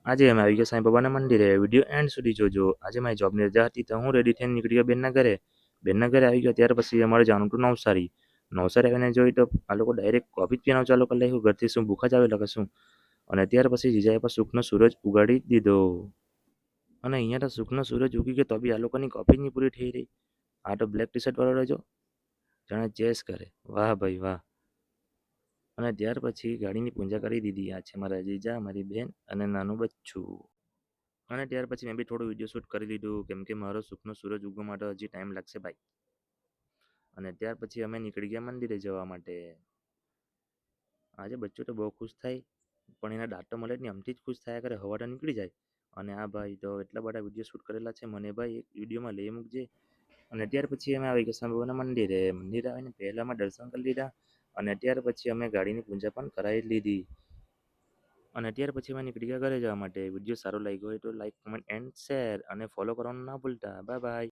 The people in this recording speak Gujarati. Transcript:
આજે અમે આવી ગયા સાંઈ બાબાના મંદિરે. વિડીયો એન્ડ સુધી જોજો. આજે મારી જોબની રજા હતી તો હું રેડી થઈને નીકળી ગયો બેનના ઘરે. બેનના ઘરે આવી ગયો ત્યાર પછી અમારે જવાનું હતું નવસારી. નવસારી આવીને જોઈ તો આ લોકો ડાયરેક્ટ કોફી જ પીવાનું ચાલુ કરી નાખ્યું. ઘરથી શું ભૂખા જ આવેલા કે શું? અને ત્યાર પછી જીજાએ પર સુખનો સૂરજ ઉગાડી દીધો. અને અહીંયા તો સુખનો સૂરજ ઉગી ગયો તો બી આ લોકોની કોફી જ નહીં પૂરી થઈ રહી. આ તો બ્લેક ટી શર્ટ વાળો રહેજો જાણે ચેસ કરે. વાહ ભાઈ વાહ. અને ત્યાર પછી ગાડીની પૂજા કરી દીધી. આ છે મારા જીજા, મારી બેન અને નાનું બચ્ચું. અને ત્યાર પછી મેં બી થોડું વિડીયો શૂટ કરી લીધું કેમ કે મારો સુખનો સૂરજ ઉગવા માટે હજી ટાઈમ લાગશે ભાઈ. અને ત્યાર પછી અમે નીકળી ગયા મંદિરે જવા માટે. આજે બચ્ચું તો બહુ ખુશ થાય પણ એના દાંત તો મળે જ નહીં. આમથી જ ખુશ થયા કરે, હવારે નીકળી જાય. અને આ ભાઈ તો એટલા બધા વિડીયો શૂટ કરેલા છે. મને ભાઈ એક વિડીયોમાં લઈ મૂકજે. અને ત્યાર પછી અમે આવી ગયા સાંઈ બાબાના મંદિરે. મંદિરે આવીને પહેલાં અમે દર્શન કરી લીધા. અને ત્યાર પછી અમે ગાડીની પૂજા પણ કરાવી લીધી. અને ત્યાર પછી અમે નીકળી ગયા ઘરે જવા માટે. વિડીયો સારો લાગ્યો હોય તો લાઈક, કમેન્ટ એન્ડ શેર અને ફોલો કરવાનું ના ભૂલતા. Bye bye.